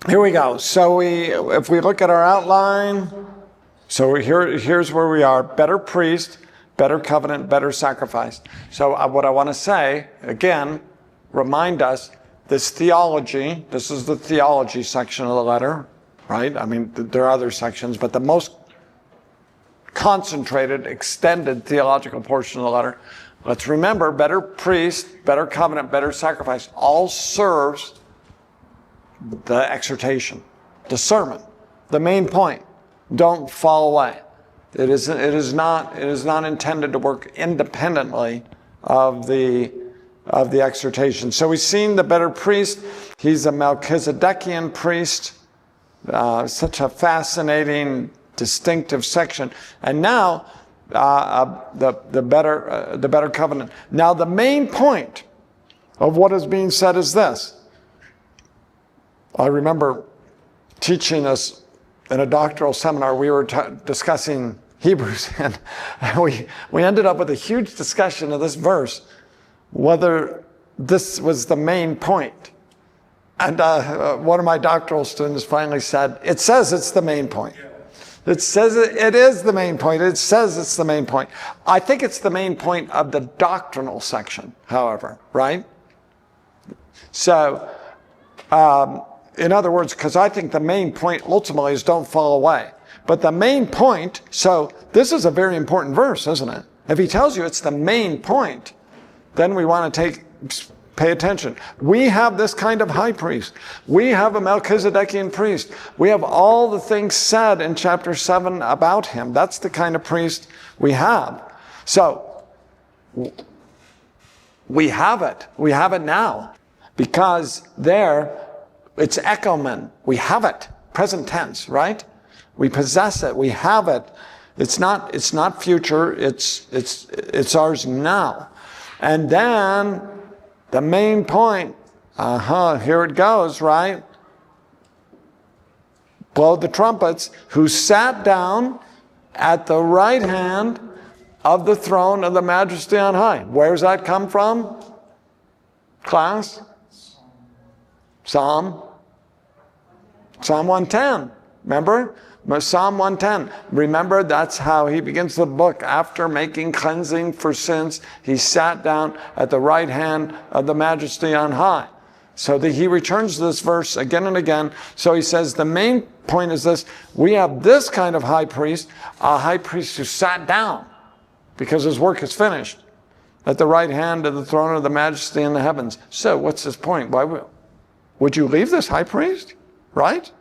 here we go. So if we look at our outline, so here's where we are. Better priest, better covenant, better sacrifice. So what I want to say, again, remind us, this theology, this is the theology section of the letter, right? I mean, there are other sections, but the most concentrated, extended theological portion of the letter. Let's remember, better priest, better covenant, better sacrifice, all serves the exhortation, the sermon, the main point. Don't fall away. It is not intended to work independently of the exhortation. So we've seen the better priest. He's a Melchizedekian priest. Such a fascinating, distinctive section. And now the better covenant. Now the main point of what is being said is this. I remember teaching us in a doctoral seminar. We were discussing Hebrews, and we ended up with a huge discussion of this verse, whether this was the main point. And one of my doctoral students finally said, it says it's the main point. It says it is the main point. It says it's the main point. I think it's the main point of the doctrinal section, however, right? So, in other words, because I think the main point ultimately is don't fall away. But the main point, so this is a very important verse, isn't it? If he tells you it's the main point, then we want to pay attention. We have this kind of high priest. We have a Melchizedekian priest. We have all the things said in chapter 7 about him. That's the kind of priest we have. So, we have it. We have it now. Because there, it's echomen. We have it. Present tense, right? We possess it. We have it. It's not future. It's ours now. And then the main point, here it goes, right? Blow the trumpets, who sat down at the right hand of the throne of the majesty on high. Where's that come from? Class? Psalm 110. Remember? Psalm 110. Remember, that's how he begins the book. After making cleansing for sins, he sat down at the right hand of the majesty on high. So he returns to this verse again and again. So he says the main point is this. We have this kind of high priest, a high priest who sat down because his work is finished at the right hand of the throne of the majesty in the heavens. So what's his point? Why would you leave this high priest? Right?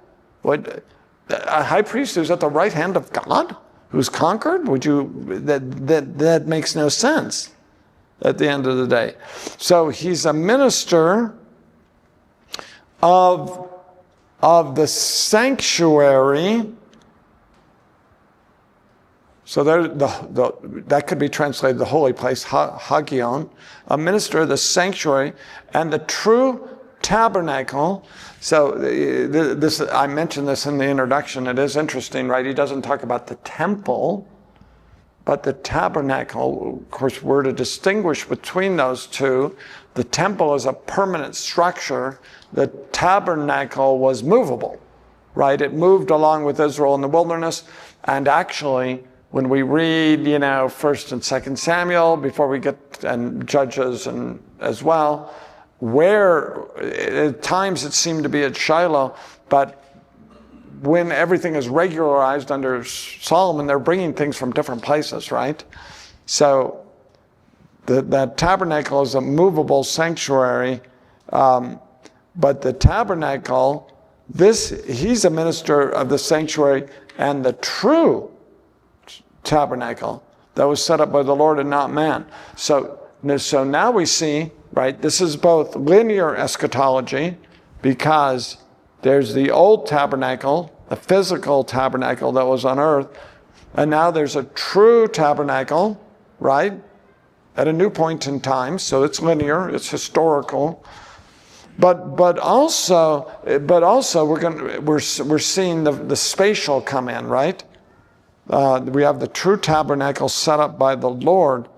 A high priest who's at the right hand of God, who's conquered? That makes no sense at the end of the day. So he's a minister of the sanctuary. So that could be translated the holy place, hagion, a minister of the sanctuary and the true tabernacle. So I mentioned this in the introduction. It is interesting, right? He doesn't talk about the temple, but the tabernacle. Of course, we're to distinguish between those two. The temple is a permanent structure. The tabernacle was movable, right? It moved along with Israel in the wilderness. And actually, when we read, 1 and 2 Samuel, before we get, and Judges and as well, where at times it seemed to be at Shiloh, but when everything is regularized under Solomon, they're bringing things from different places, right? So that tabernacle is a movable sanctuary, but the tabernacle, he's a minister of the sanctuary and the true tabernacle that was set up by the Lord and not man. So now we see, right, this is both linear eschatology, because there's the old tabernacle, the physical tabernacle that was on earth, and now there's a true tabernacle, right, at a new point in time. So it's linear, it's historical, but also we're seeing the spatial come in, right? We have the true tabernacle set up by the Lord.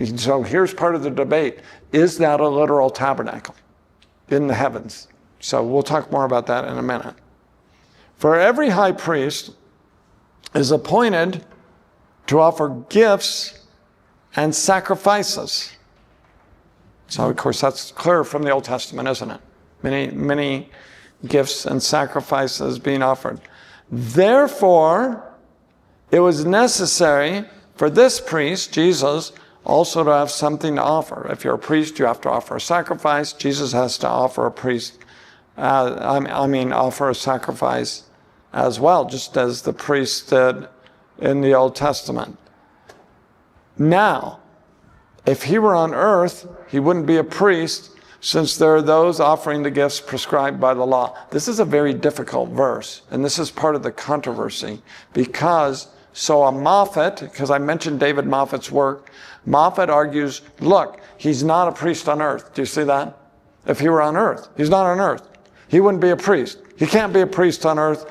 So here's part of the debate. Is that a literal tabernacle in the heavens? So we'll talk more about that in a minute. For every high priest is appointed to offer gifts and sacrifices. So, of course, that's clear from the Old Testament, isn't it? Many gifts and sacrifices being offered. Therefore, it was necessary for this priest, Jesus, also to have something to offer. If you're a priest, you have to offer a sacrifice. Jesus has to offer offer a sacrifice as well, just as the priests did in the Old Testament. Now, if he were on earth, he wouldn't be a priest, since there are those offering the gifts prescribed by the law. This is a very difficult verse, and this is part of the controversy, because a Moffat, because I mentioned David Moffat's work, Moffat argues, look, he's not a priest on earth. Do you see that? If he were on earth, he's not on earth. He wouldn't be a priest. He can't be a priest on earth.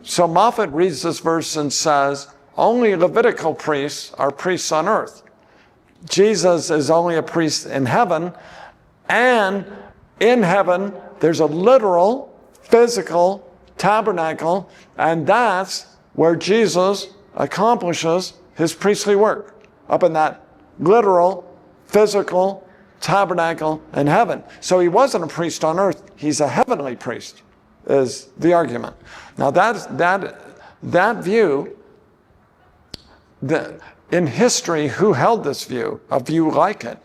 So Moffat reads this verse and says, only Levitical priests are priests on earth. Jesus is only a priest in heaven, and in heaven there's a literal, physical tabernacle, and that's where Jesus accomplishes his priestly work, up in that literal, physical tabernacle in heaven. So he wasn't a priest on earth, he's a heavenly priest, is the argument. Now that view, in history, who held this view, a view like it?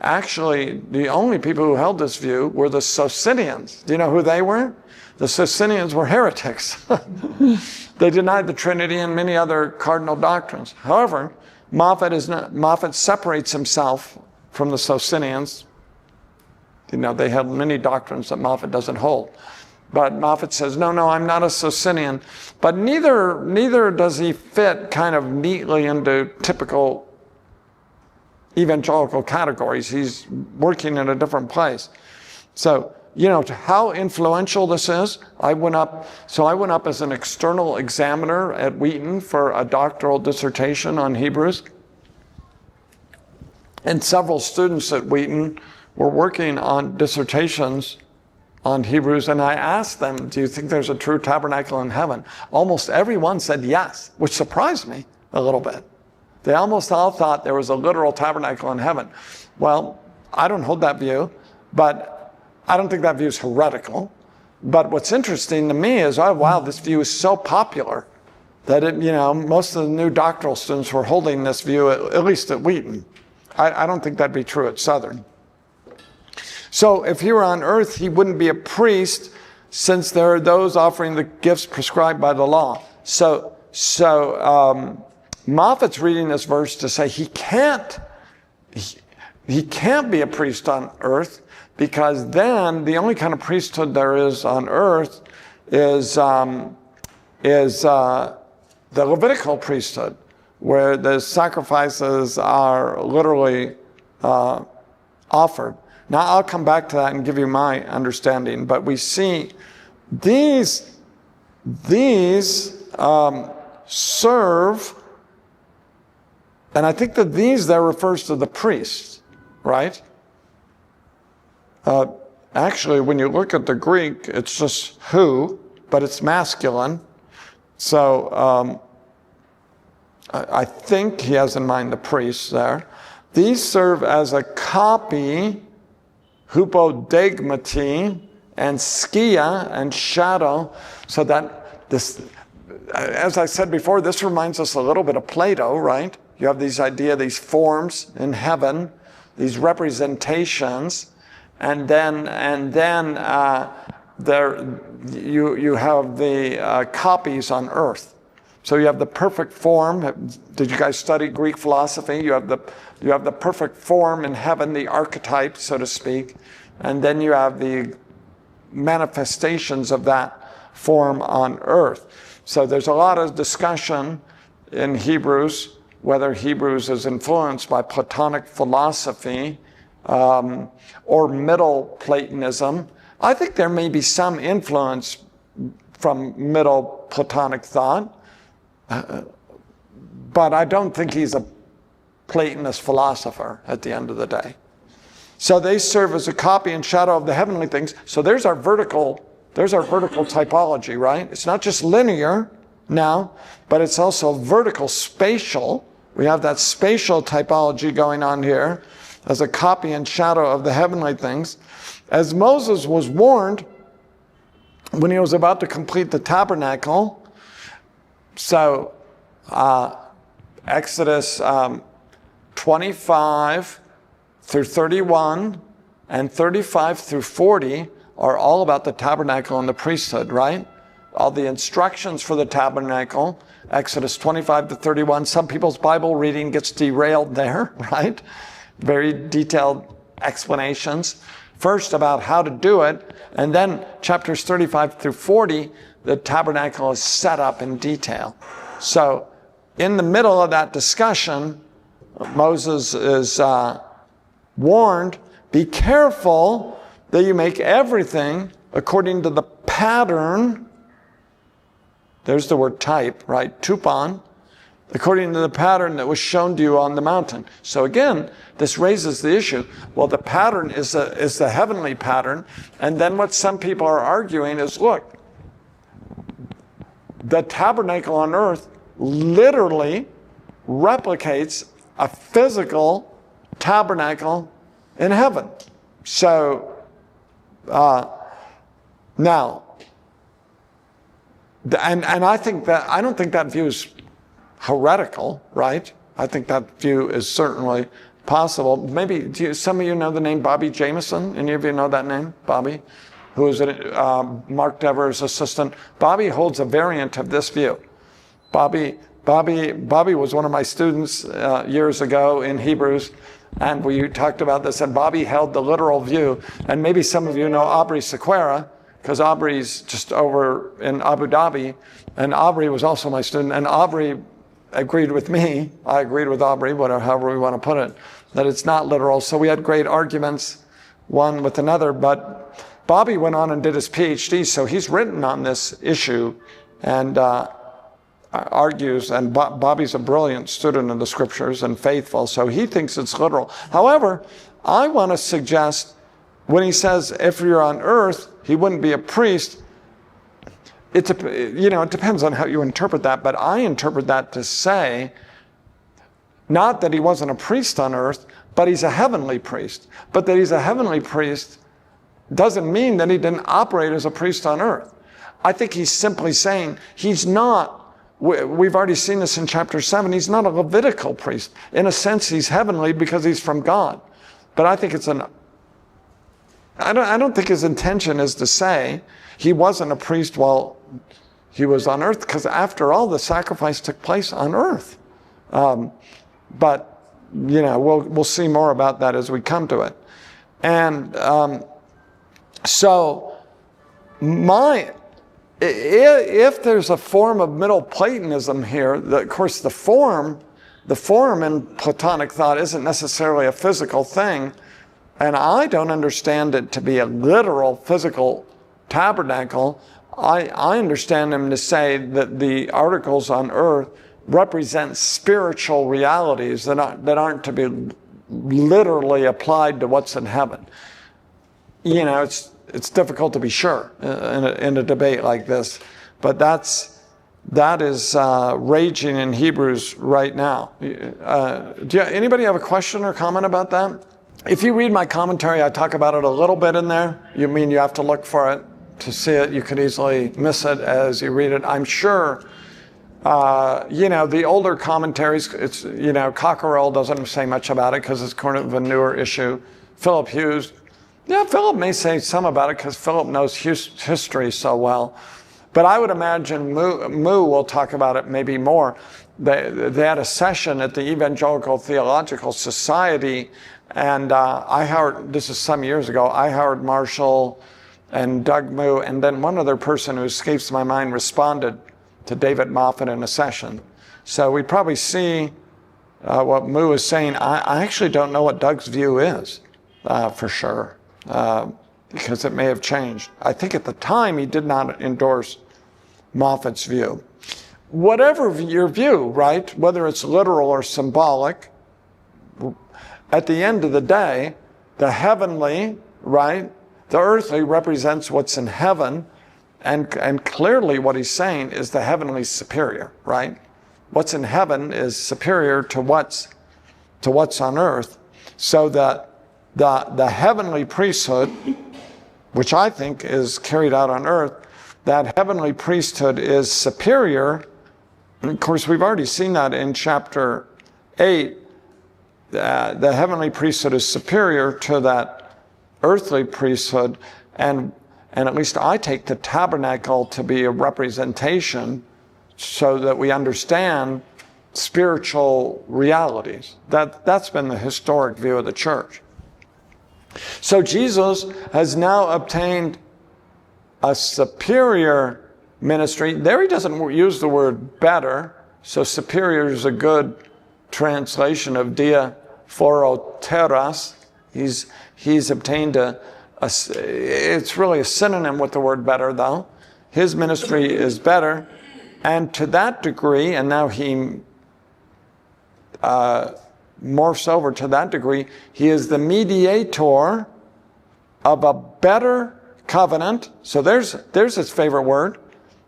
Actually, the only people who held this view were the Socinians. Do you know who they were? The Socinians were heretics. They denied the Trinity and many other cardinal doctrines. However, Moffat separates himself from the Socinians. You know, they had many doctrines that Moffat doesn't hold. But Moffat says, no, I'm not a Socinian. But neither does he fit kind of neatly into typical evangelical categories. He's working in a different place. So, you know, how influential this is, I went up as an external examiner at Wheaton for a doctoral dissertation on Hebrews. And several students at Wheaton were working on dissertations on Hebrews, and I asked them, do you think there's a true tabernacle in heaven? Almost everyone said yes, which surprised me a little bit. They almost all thought there was a literal tabernacle in heaven. Well, I don't hold that view, but I don't think that view is heretical. But what's interesting to me is, oh wow, this view is so popular that most of the new doctoral students were holding this view, at least at Wheaton. I don't think that'd be true at Southern. So if he were on earth, he wouldn't be a priest, since there are those offering the gifts prescribed by the law. So Moffat's reading this verse to say he can't be a priest on earth, because then the only kind of priesthood there is on earth is the Levitical priesthood, where the sacrifices are literally offered. Now, I'll come back to that and give you my understanding, but we see these serve, and I think that these there refers to the priests, right? Actually, when you look at the Greek, it's just who, but it's masculine. So I think he has in mind the priests there. These serve as a copy, hypodegmati, and skia, and shadow, so that this, as I said before, this reminds us a little bit of Plato, right? You have these these forms in heaven, these representations, and then you have the copies on earth. So you have the perfect form. Did you guys study Greek philosophy? You have the perfect form in heaven, the archetype, so to speak, and then you have the manifestations of that form on earth. So there's a lot of discussion in Hebrews whether Hebrews is influenced by Platonic philosophy or Middle Platonism. I think there may be some influence from Middle Platonic thought, but I don't think he's a Platonist philosopher at the end of the day. So they serve as a copy and shadow of the heavenly things. So there's our vertical typology, right? It's not just linear now, but it's also vertical, spatial. We have that spatial typology going on here as a copy and shadow of the heavenly things. As Moses was warned when he was about to complete the tabernacle, so Exodus 25 through 31 and 35 through 40 are all about the tabernacle and the priesthood, right? All the instructions for the tabernacle, Exodus 25 to 31. Some people's Bible reading gets derailed there, right? Very detailed explanations. First about how to do it, and then chapters 35 through 40, the tabernacle is set up in detail. So in the middle of that discussion, Moses is warned, be careful that you make everything according to the pattern. There's the word type, right? Tupon. According to the pattern that was shown to you on the mountain. So again, this raises the issue. Well, the pattern is the heavenly pattern. And then what some people are arguing is, look, the tabernacle on earth literally replicates a physical tabernacle in heaven. So now, and I don't think that view is heretical, right? I think that view is certainly possible. Maybe some of you know the name Bobby Jameson? Any of you know that name, Bobby? Who is Mark Dever's assistant? Bobby holds a variant of this view. Bobby was one of my students years ago in Hebrews, and we talked about this, and Bobby held the literal view. And maybe some of you know Aubrey Sequeira, because Aubrey's just over in Abu Dhabi, and Aubrey was also my student, and Aubrey agreed with me. I agreed with Aubrey, however we want to put it, that it's not literal. So we had great arguments, one with another, but Bobby went on and did his PhD, so he's written on this issue and argues, and Bobby's a brilliant student of the scriptures and faithful, so he thinks it's literal. However, I want to suggest when he says if you're on earth, he wouldn't be a priest, it depends on how you interpret that, but I interpret that to say not that he wasn't a priest on earth, but he's a heavenly priest. But that he's a heavenly priest doesn't mean that he didn't operate as a priest on earth. I think he's simply saying he's not, we've already seen this in chapter 7, he's not a Levitical priest. In a sense, he's heavenly because he's from God. But I think I don't think his intention is to say he wasn't a priest while he was on earth, because after all, the sacrifice took place on earth. But we'll see more about that as we come to it. And so if there's a form of Middle Platonism here, of course the form in Platonic thought isn't necessarily a physical thing, and I don't understand it to be a literal physical tabernacle. I understand him to say that the articles on earth represent spiritual realities that aren't to be literally applied to what's in heaven. It's difficult to be sure in a debate like this, but that is raging in Hebrews right now. Anybody have a question or comment about that? If you read my commentary, I talk about it a little bit in there. You have to look for it to see it. You could easily miss it as you read it. I'm sure, the older commentaries, it's, Cockerell doesn't say much about it because it's kind of a newer issue. Philip Hughes, Philip may say some about it because Philip knows history so well. But I would imagine Moo will talk about it maybe more. They had a session at the Evangelical Theological Society, and this is some years ago, Howard Marshall and Doug Moo, and then one other person who escapes my mind responded to David Moffat in a session. So we probably see what Moo is saying. I actually don't know what Doug's view is for sure, because it may have changed. I think at the time he did not endorse Moffat's view. Whatever your view, right, whether it's literal or symbolic, at the end of the day, the heavenly, right? The earthly represents what's in heaven, and clearly what he's saying is the heavenly is superior, right? What's in heaven is superior to what's on earth, so that the heavenly priesthood, which I think is carried out on earth, that heavenly priesthood is superior. And of course, we've already seen that in chapter 8. The heavenly priesthood is superior to that earthly priesthood, and at least I take the tabernacle to be a representation so that we understand spiritual realities. That's been the historic view of the church. So Jesus has now obtained a superior ministry. There he doesn't use the word better, so superior is a good translation of dia phoroteras. He's obtained it's really a synonym with the word better, though. His ministry is better, and to that degree, and now he morphs over to that degree, he is the mediator of a better covenant. So there's his favorite word.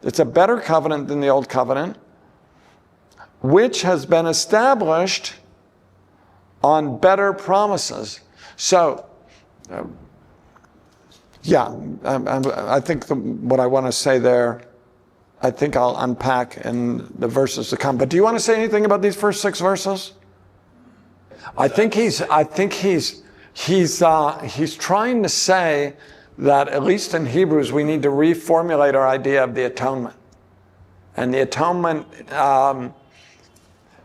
It's a better covenant than the old covenant, which has been established on better promises. So, I think what I want to say there, I think I'll unpack in the verses to come. But do you want to say anything about these first 6 verses? I think he's trying to say that, at least in Hebrews, we need to reformulate our idea of the atonement. And the atonement,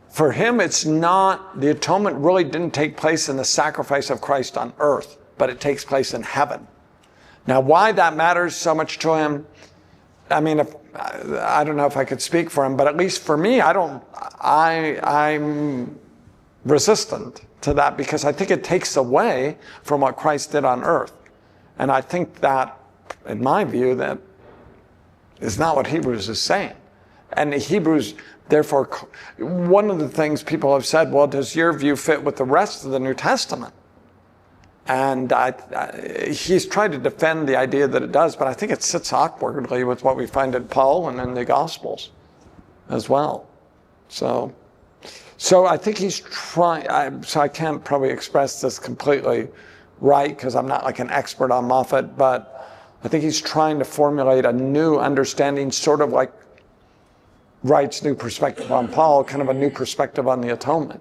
for him, it's not, the atonement really didn't take place in the sacrifice of Christ on earth, but it takes place in heaven. Now, why that matters so much to him, I mean, I don't know if I could speak for him, but at least for me, I'm resistant to that, because I think it takes away from what Christ did on earth. And I think that, in my view, that is not what Hebrews is saying. And the Hebrews, therefore, one of the things people have said, well, does your view fit with the rest of the New Testament? And he's tried to defend the idea that it does, but I think it sits awkwardly with what we find in Paul and in the Gospels as well. So I think he's trying, so I can't probably express this completely right, because I'm not like an expert on Moffat, but I think he's trying to formulate a new understanding, sort of like Wright's new perspective on Paul, kind of a new perspective on the atonement.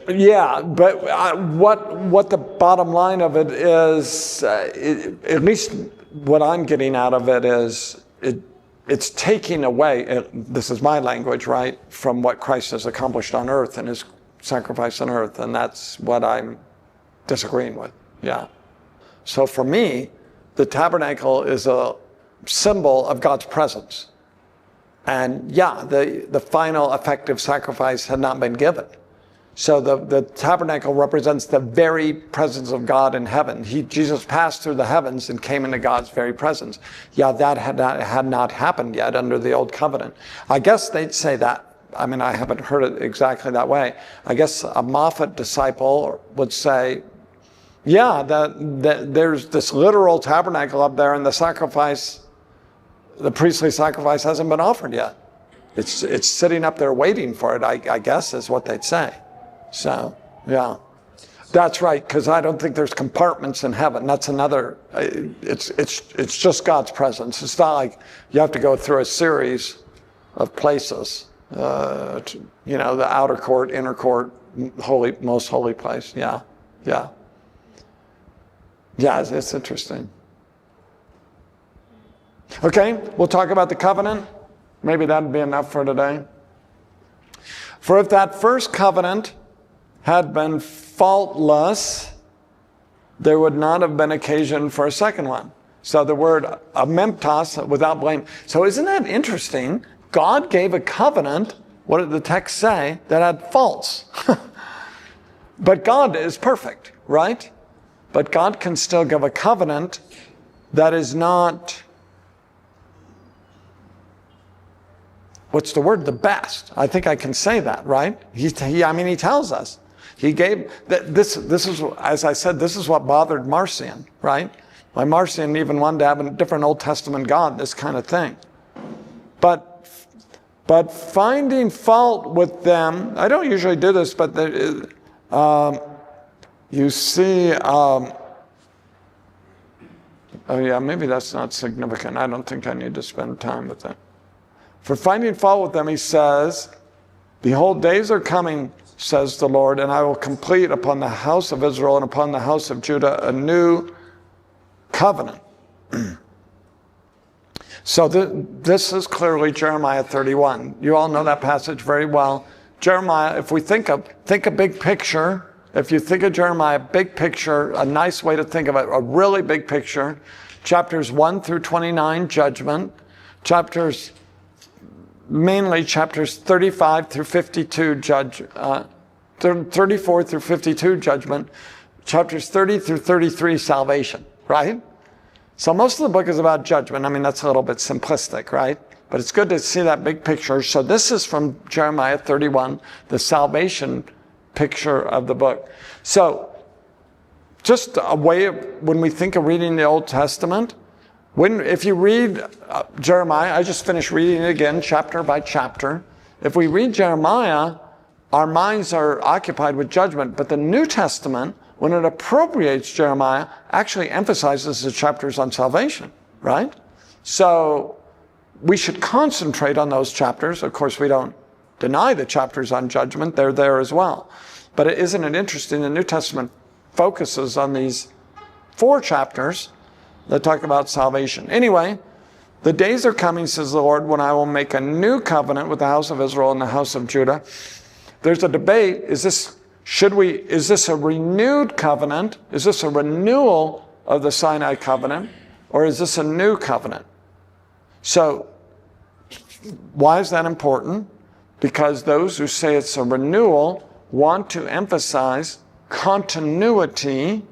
Yeah, but what the bottom line of it is, at least what I'm getting out of it is, it's taking away, this is my language, right, from what Christ has accomplished on earth and his sacrifice on earth, and that's what I'm disagreeing with. Yeah. So for me, the tabernacle is a symbol of God's presence. And yeah, the final effective sacrifice had not been given. So the tabernacle represents the very presence of God in heaven. Jesus passed through the heavens and came into God's very presence. Yeah, that had not happened yet under the old covenant. I guess they'd say that. I mean, I haven't heard it exactly that way. I guess a Moffat disciple would say, yeah, that there's this literal tabernacle up there, and the priestly sacrifice hasn't been offered yet. It's sitting up there waiting for it, I guess, is what they'd say. So, yeah, that's right, because I don't think there's compartments in heaven. That's another, it's just God's presence. It's not like you have to go through a series of places, the outer court, inner court, holy, most holy place. Yeah, it's interesting. Okay, we'll talk about the covenant. Maybe that'd be enough for today. For if that first covenant had been faultless, there would not have been occasion for a second one. So the word amemptos, without blame. So isn't that interesting? God gave a covenant, what did the text say, that had faults. But God is perfect, right? But God can still give a covenant that is not, what's the word? The best. I think I can say that, right? He tells us. He gave, this is, as I said, this is what bothered Marcion, right? Why Marcion even wanted to have a different Old Testament God, this kind of thing. But finding fault with them, I don't usually do this, but you see, oh yeah, maybe that's not significant. I don't think I need to spend time with that. For finding fault with them, he says, behold, days are coming, says the Lord, and I will complete upon the house of Israel and upon the house of Judah a new covenant. So this is clearly Jeremiah 31. You all know that passage very well. Jeremiah, if we think a big picture, if you think of Jeremiah, big picture, a nice way to think of it, a really big picture, chapters 1 through 29, judgment, mainly chapters 35 through 52, 34 through 52, judgment, chapters 30 through 33, salvation, right? So most of the book is about judgment. I mean, that's a little bit simplistic, right? But it's good to see that big picture. So this is from Jeremiah 31, the salvation picture of the book. So just a way of, when we think of reading the Old Testament, if you read Jeremiah, I just finished reading it again, chapter by chapter. If we read Jeremiah, our minds are occupied with judgment. But the New Testament, when it appropriates Jeremiah, actually emphasizes the chapters on salvation, right? So we should concentrate on those chapters. Of course, we don't deny the chapters on judgment. They're there as well. But isn't it interesting? The New Testament focuses on these 4 chapters that talk about salvation. Anyway, the days are coming, says the Lord, when I will make a new covenant with the house of Israel and the house of Judah. There's a debate. Is this a renewed covenant? Is this a renewal of the Sinai covenant? Or is this a new covenant? So, why is that important? Because those who say it's a renewal want to emphasize continuity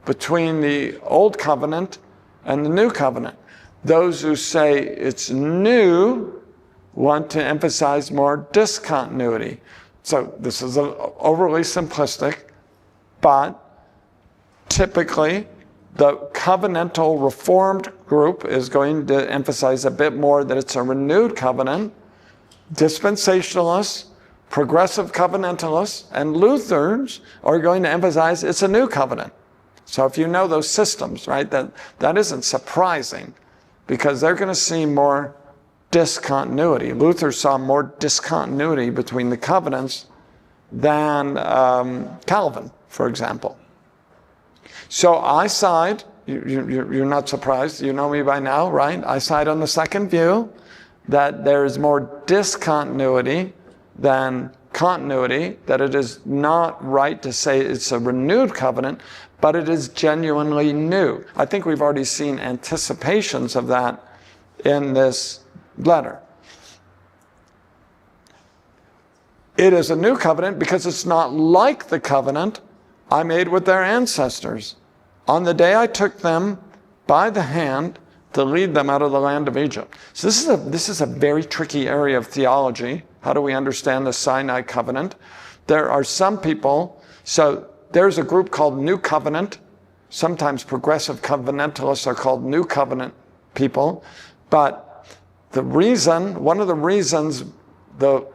between the old covenant and the new covenant. Those who say it's new want to emphasize more discontinuity. So this is overly simplistic, but typically the covenantal reformed group is going to emphasize a bit more that it's a renewed covenant. Dispensationalists, progressive covenantalists, and Lutherans are going to emphasize it's a new covenant. So if you know those systems, right, that isn't surprising because they're going to see more discontinuity. Luther saw more discontinuity between the covenants than Calvin, for example. So I side, you're not surprised, you know me by now, right? I side on the second view, that there is more discontinuity than continuity, that it is not right to say it's a renewed covenant, but it is genuinely new. I think we've already seen anticipations of that in this letter. It is a new covenant because it's not like the covenant I made with their ancestors on the day I took them by the hand to lead them out of the land of Egypt. So this is a very tricky area of theology. How do we understand the Sinai covenant? There are some people, so there's a group called New Covenant. Sometimes progressive covenantalists are called New Covenant people. But one of the reasons the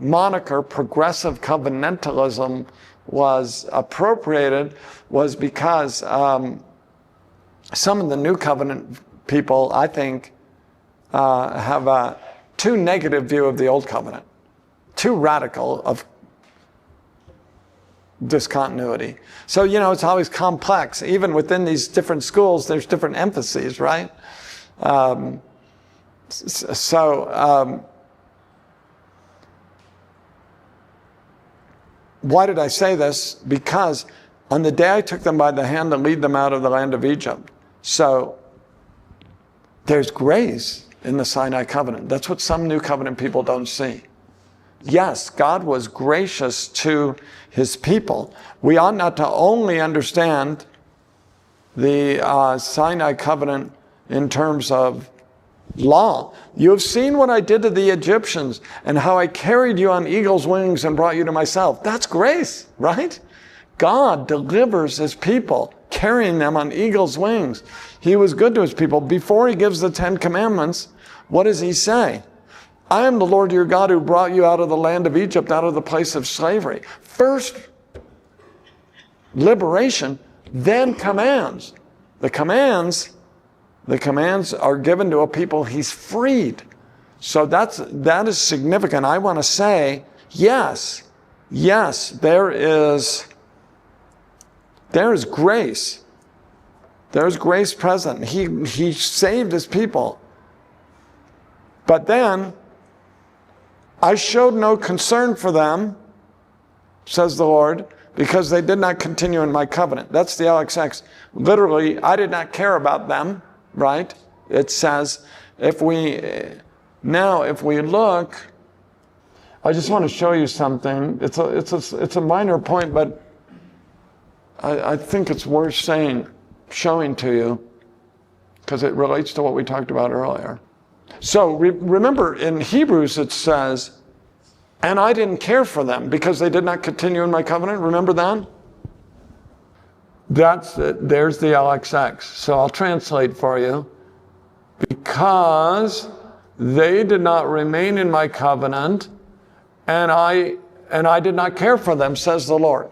moniker progressive covenantalism was appropriated was because some of the New Covenant people, I think, have a too negative view of the Old Covenant, too radical of discontinuity. So, it's always complex. Even within these different schools, there's different emphases, right? Why did I say this? Because on the day I took them by the hand to lead them out of the land of Egypt. So there's grace in the Sinai covenant. That's what some New Covenant people don't see. Yes, God was gracious to his people. We ought not to only understand the Sinai covenant in terms of Law. You have seen what I did to the Egyptians and how I carried you on eagle's wings and brought you to myself. That's grace, right? God delivers his people, carrying them on eagle's wings. He was good to his people. Before he gives the 10 Commandments, what does he say? I am the Lord your God who brought you out of the land of Egypt, out of the place of slavery. First, liberation, then commands. The commands are given to a people he's freed. So that is significant. I want to say, yes, there is grace. There's grace present. He saved his people. But then, I showed no concern for them, says the Lord, because they did not continue in my covenant. That's the LXX. Literally, I did not care about them, right? It says, if we look, I just want to show you something. It's a minor point, but I think it's worth showing to you, because it relates to what we talked about earlier. So remember, in Hebrews it says, and I didn't care for them because they did not continue in my covenant. Remember that? There's the LXX. So I'll translate for you. Because they did not remain in my covenant, and I did not care for them, says the Lord.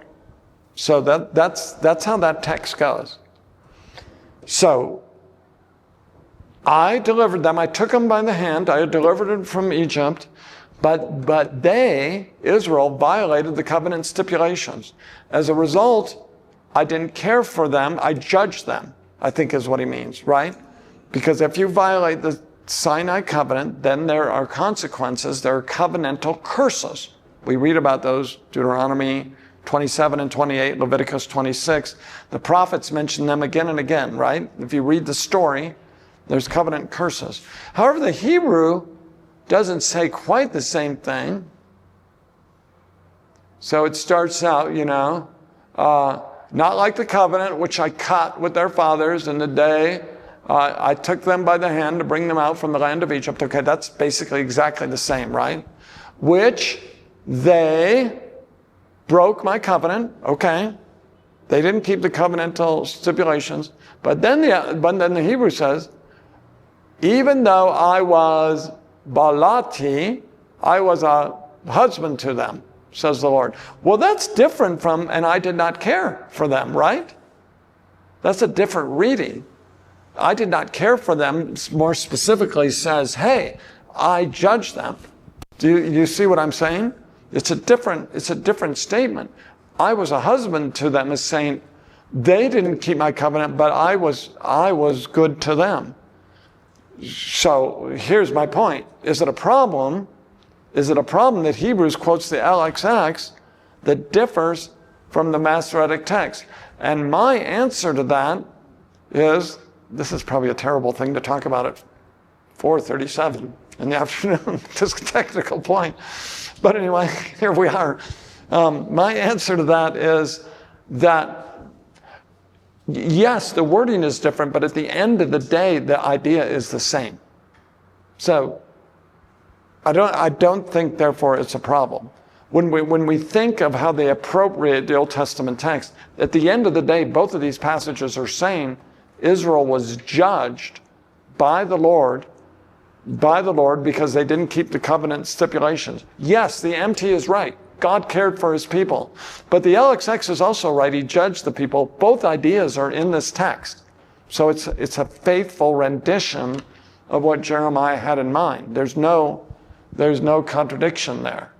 So that's how that text goes. So I delivered them. I took them by the hand. I delivered them from Egypt. But they, Israel, violated the covenant stipulations. As a result, I didn't care for them. I judged them, I think is what he means, right? Because if you violate the Sinai covenant, then there are consequences. There are covenantal curses. We read about those, Deuteronomy 27 and 28, Leviticus 26. The prophets mention them again and again, right? If you read the story, there's covenant curses. However, the Hebrew doesn't say quite the same thing. So it starts out, not like the covenant which I cut with their fathers in the day I took them by the hand to bring them out from the land of Egypt. Okay, that's basically exactly the same, right? Which they broke my covenant. Okay, they didn't keep the covenantal stipulations. But then the Hebrew says, even though I was balati, I was a husband to them, says the Lord. Well, that's different from, and I did not care for them, right? That's a different reading. I did not care for them, more specifically says, hey, I judged them. Do you see what I'm saying? It's a different statement. I was a husband to them is saying, they didn't keep my covenant, but I was good to them. So here's my point. Is it a problem? Is it a problem that Hebrews quotes the LXX that differs from the Masoretic text? And my answer to that is, this is probably a terrible thing to talk about at 4:37 in the afternoon, just a technical point. But anyway, here we are. My answer to that is that yes, the wording is different, but at the end of the day, the idea is the same. So I don't think, therefore, it's a problem. When we think of how they appropriate the Old Testament text, at the end of the day, both of these passages are saying Israel was judged by the Lord because they didn't keep the covenant stipulations. Yes, the MT is right. God cared for his people. But the LXX is also right. He judged the people. Both ideas are in this text. So it's a faithful rendition of what Jeremiah had in mind. There's no contradiction there.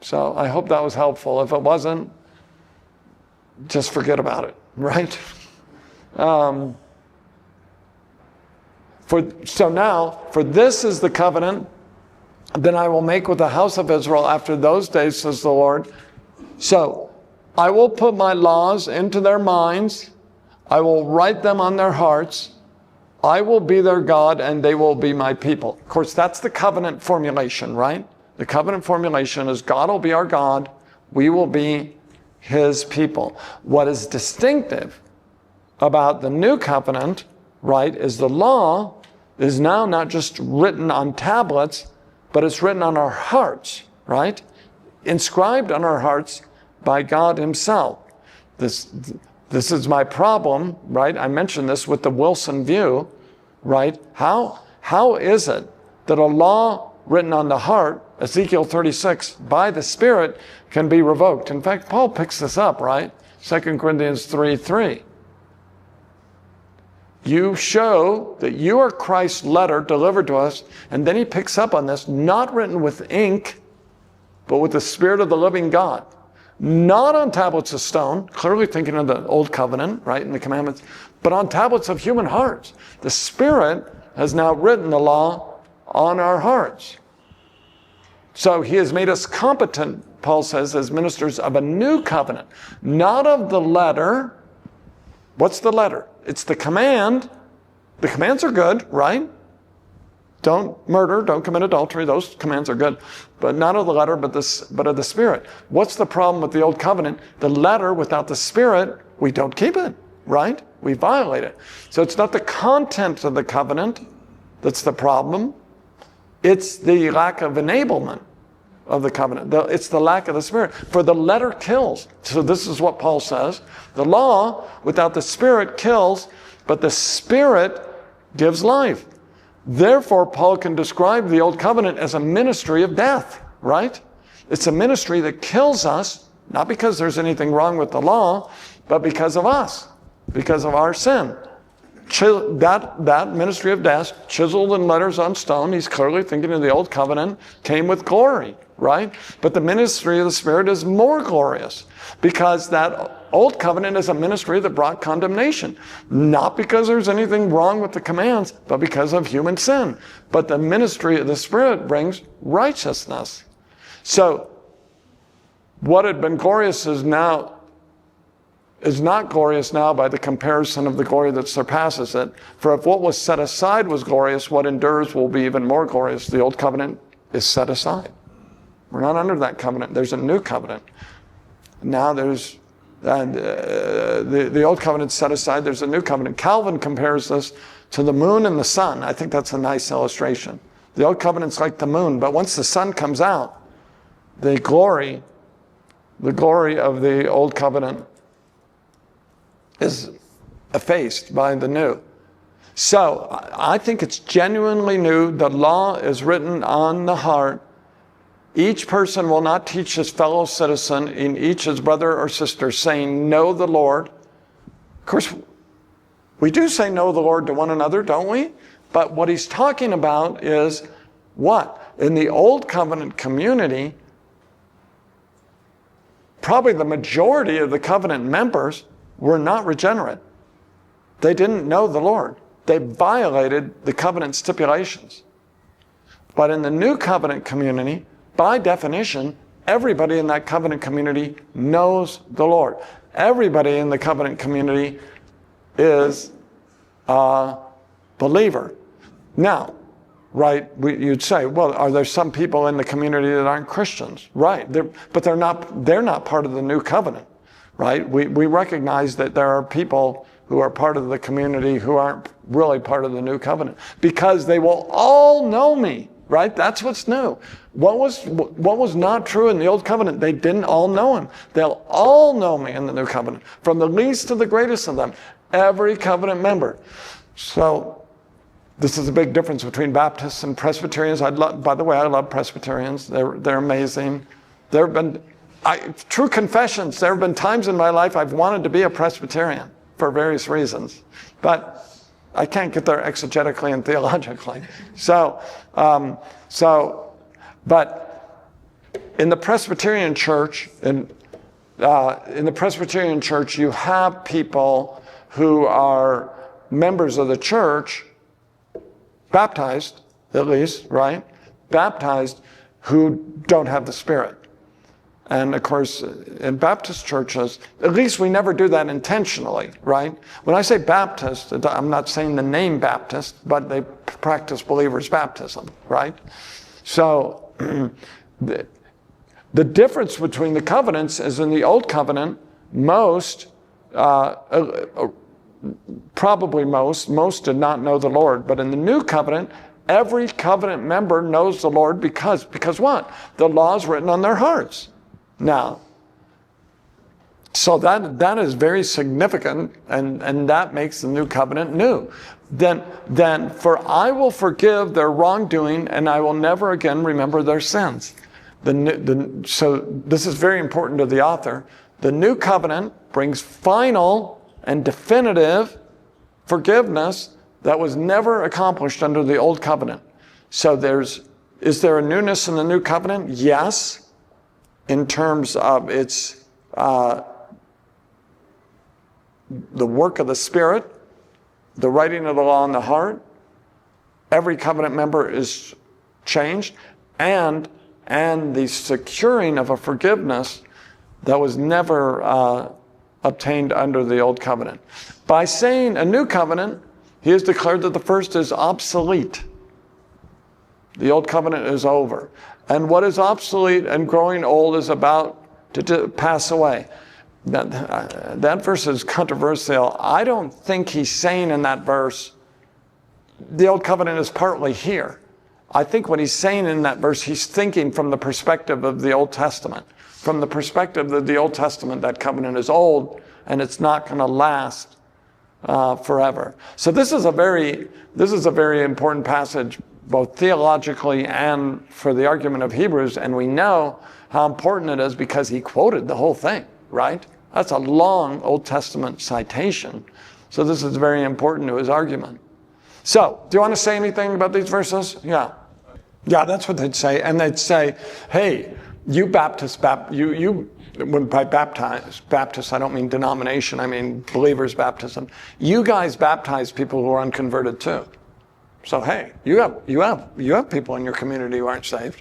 So I hope that was helpful. If it wasn't, just forget about it, right? For this is the covenant that I will make with the house of Israel after those days, says the Lord. So I will put my laws into their minds. I will write them on their hearts. I will be their God and they will be my people. Of course, that's the covenant formulation, right? The covenant formulation is God will be our God. We will be his people. What is distinctive about the new covenant, right, is the law is now not just written on tablets, but it's written on our hearts, right? Inscribed on our hearts by God himself. This is my problem, right? I mentioned this with the Wilson view, right? How is it that a law written on the heart, Ezekiel 36, by the Spirit can be revoked? In fact, Paul picks this up, right? 2 Corinthians 3:3. You show that you are Christ's letter delivered to us, and then he picks up on this, not written with ink, but with the Spirit of the living God. Not on tablets of stone, clearly thinking of the Old Covenant, right, in the commandments, but on tablets of human hearts. The Spirit has now written the law on our hearts. So he has made us competent, Paul says, as ministers of a new covenant, not of the letter. What's the letter? It's the command. The commands are good, right? Don't murder, don't commit adultery. Those commands are good. But not of the letter, but of the Spirit. What's the problem with the Old Covenant? The letter without the Spirit, we don't keep it, right? We violate it. So it's not the content of the covenant that's the problem. It's the lack of enablement of the covenant. It's the lack of the Spirit. For the letter kills. So this is what Paul says. The law without the Spirit kills, but the Spirit gives life. Therefore, Paul can describe the Old Covenant as a ministry of death, right? It's a ministry that kills us, not because there's anything wrong with the law, but because of us, because of our sin. That ministry of death, chiseled in letters on stone, he's clearly thinking of the Old Covenant, came with glory, right? But the ministry of the Spirit is more glorious because that Old Covenant is a ministry that brought condemnation. Not because there's anything wrong with the commands, but because of human sin. But the ministry of the Spirit brings righteousness. So, what had been glorious is not glorious now by the comparison of the glory that surpasses it. For if what was set aside was glorious, what endures will be even more glorious. The Old Covenant is set aside. We're not under that covenant. There's a new covenant. Now there's the Old Covenant set aside. There's a new covenant. Calvin compares this to the moon and the sun. I think that's a nice illustration. The Old Covenant's like the moon, but once the sun comes out, the glory of the Old Covenant is effaced by the new. So I think it's genuinely new. The law is written on the heart. Each person will not teach his fellow citizen, in each his brother or sister, saying, know the Lord. Of course, we do say know the Lord to one another, don't we? But what he's talking about is what? In the Old Covenant community, probably the majority of the covenant members were not regenerate. They didn't know the Lord. They violated the covenant stipulations. But in the new covenant community, by definition, everybody in that covenant community knows the Lord. Everybody in the covenant community is a believer. Now, right, you'd say, well, are there some people in the community that aren't Christians? Right, but they're not part of the new covenant, right? We recognize that there are people who are part of the community who aren't really part of the new covenant because they will all know me. Right? That's what's new. What was not true in the Old Covenant? They didn't all know him. They'll all know me in the New Covenant. From the least to the greatest of them. Every covenant member. So, this is a big difference between Baptists and Presbyterians. By the way, I love Presbyterians. They're amazing. There have been, true confessions, there have been times in my life I've wanted to be a Presbyterian for various reasons. But I can't get there exegetically and theologically. But in the Presbyterian Church, in the Presbyterian Church, you have people who are members of the church, baptized, at least, right? Baptized, who don't have the Spirit. And of course, in Baptist churches, at least we never do that intentionally, right? When I say Baptist, I'm not saying the name Baptist, but they practice believers' baptism, right? So the difference between the covenants is in the Old Covenant, most probably most did not know the Lord. But in the new covenant, every covenant member knows the Lord because what? The law is written on their hearts. Now, so that is very significant, and that makes the new covenant new. Then for I will forgive their wrongdoing, and I will never again remember their sins. So this is very important to the author. The new covenant brings final and definitive forgiveness that was never accomplished under the old covenant. So is there a newness in the new covenant? Yes, in terms of its the work of the Spirit, the writing of the law in the heart. Every covenant member is changed, and the securing of a forgiveness that was never obtained under the old covenant. By saying a new covenant, he has declared that the first is obsolete. The old covenant is over. And what is obsolete and growing old is about to pass away. That verse is controversial. I don't think he's saying in that verse, the old covenant is partly here. I think what he's saying in that verse, he's thinking from the perspective of the Old Testament. From the perspective of the Old Testament, that covenant is old and it's not going to last forever. So this is a very important passage, both theologically and for the argument of Hebrews. And we know how important it is because he quoted the whole thing, right? That's a long Old Testament citation. So this is very important to his argument. So, do you want to say anything about these verses? Yeah. Yeah, that's what they'd say. And they'd say, hey, you Baptists, when by Baptist, I don't mean denomination, I mean believers' baptism. You guys baptize people who are unconverted too. So, hey, you have people in your community who aren't saved.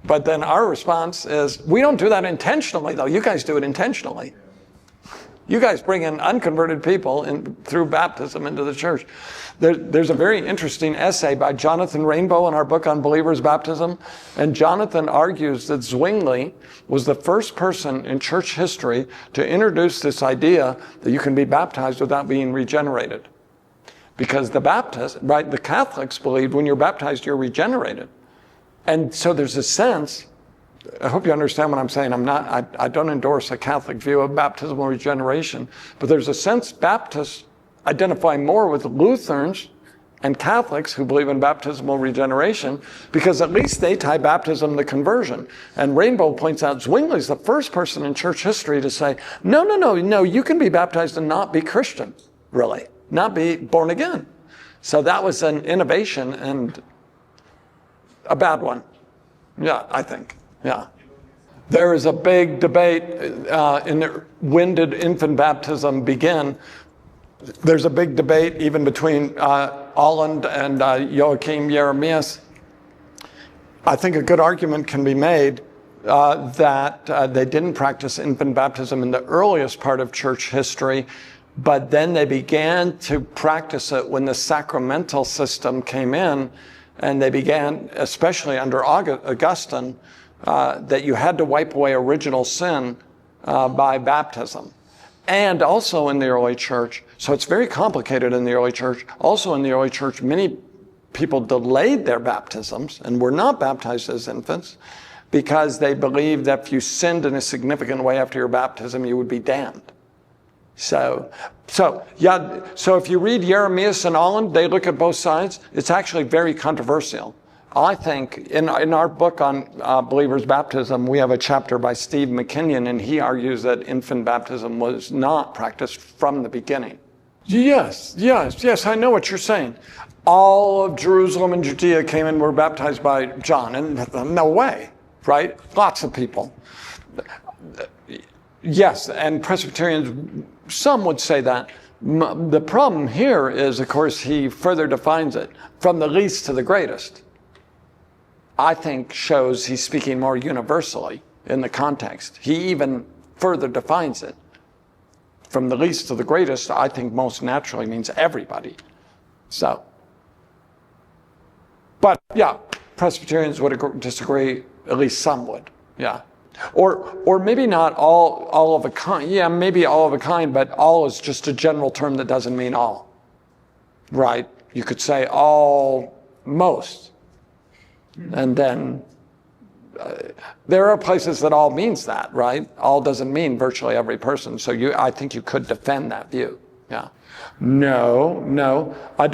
But then our response is, we don't do that intentionally, though. You guys do it intentionally. You guys bring in unconverted people through baptism into the church. There's a very interesting essay by Jonathan Rainbow in our book on believers' baptism. And Jonathan argues that Zwingli was the first person in church history to introduce this idea that you can be baptized without being regenerated. Because the Baptists, right, the Catholics believed when you're baptized, you're regenerated. And so there's a sense, I hope you understand what I'm saying. I don't endorse a Catholic view of baptismal regeneration, but there's a sense Baptists identify more with Lutherans and Catholics who believe in baptismal regeneration because at least they tie baptism to conversion. And Rainbow points out Zwingli's the first person in church history to say, no, you can be baptized and not be Christian, really, not be born again. So that was an innovation and a bad one. Yeah, I think. Yeah. There is a big debate when did infant baptism begin? There's a big debate even between Ahland and Joachim Jeremias. I think a good argument can be made that they didn't practice infant baptism in the earliest part of church history, but then they began to practice it when the sacramental system came in, and they began, especially under Augustine, that you had to wipe away original sin by baptism. And also in the early church, so it's very complicated in the early church. Also in the early church, many people delayed their baptisms and were not baptized as infants because they believed that if you sinned in a significant way after your baptism, you would be damned. So if you read Jeremias and Ahland, they look at both sides. It's actually very controversial. I think in our book on believers' baptism, we have a chapter by Steve McKinnon, and he argues that infant baptism was not practiced from the beginning. Yes, I know what you're saying. All of Jerusalem and Judea came and were baptized by John, and no way, right? Lots of people. Yes, and Presbyterians, some would say that. The problem here is, of course, he further defines it from the least to the greatest. I think shows he's speaking more universally in the context. He even further defines it. From the least to the greatest, I think most naturally means everybody. So, but yeah, Presbyterians would disagree, at least some would, yeah. Or maybe not all of a kind. Yeah, maybe all of a kind, but all is just a general term that doesn't mean all. Right? You could say all, most. And then there are places that all means that, right? All doesn't mean virtually every person. So I think you could defend that view. Yeah. No. I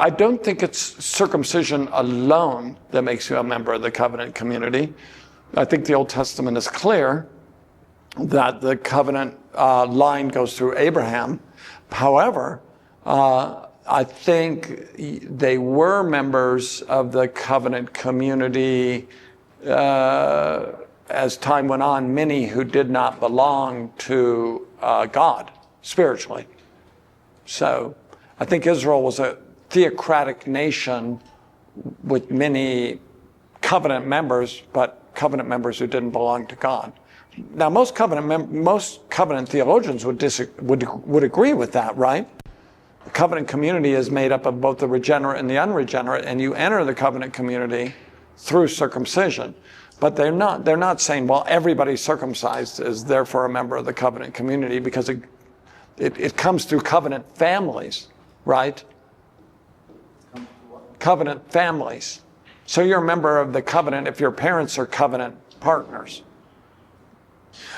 don't think it's circumcision alone that makes you a member of the covenant community. I think the Old Testament is clear that the covenant line goes through Abraham. However, I think they were members of the covenant community as time went on, many who did not belong to God spiritually. So I think Israel was a theocratic nation with many covenant members, but covenant members who didn't belong to God. Now, most covenant theologians would agree with that, right? The covenant community is made up of both the regenerate and the unregenerate, and you enter the covenant community through circumcision. But they're not saying, well, everybody circumcised is therefore a member of the covenant community, because it comes through covenant families, right? Covenant families. So you're a member of the covenant if your parents are covenant partners.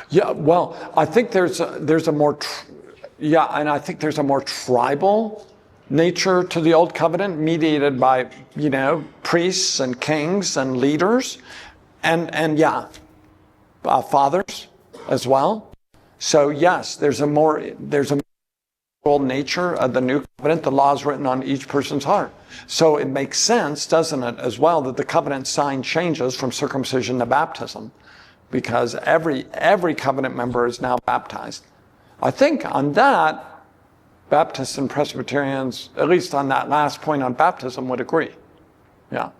Yeah, well, I think there's a more tribal nature to the old covenant, mediated by priests and kings and leaders, and fathers as well. So yes, there's a more nature of the new covenant. The law is written on each person's heart. So it makes sense, doesn't it, as well, that the covenant sign changes from circumcision to baptism, because every covenant member is now baptized. I think on that, Baptists and Presbyterians, at least on that last point on baptism, would agree. Yeah.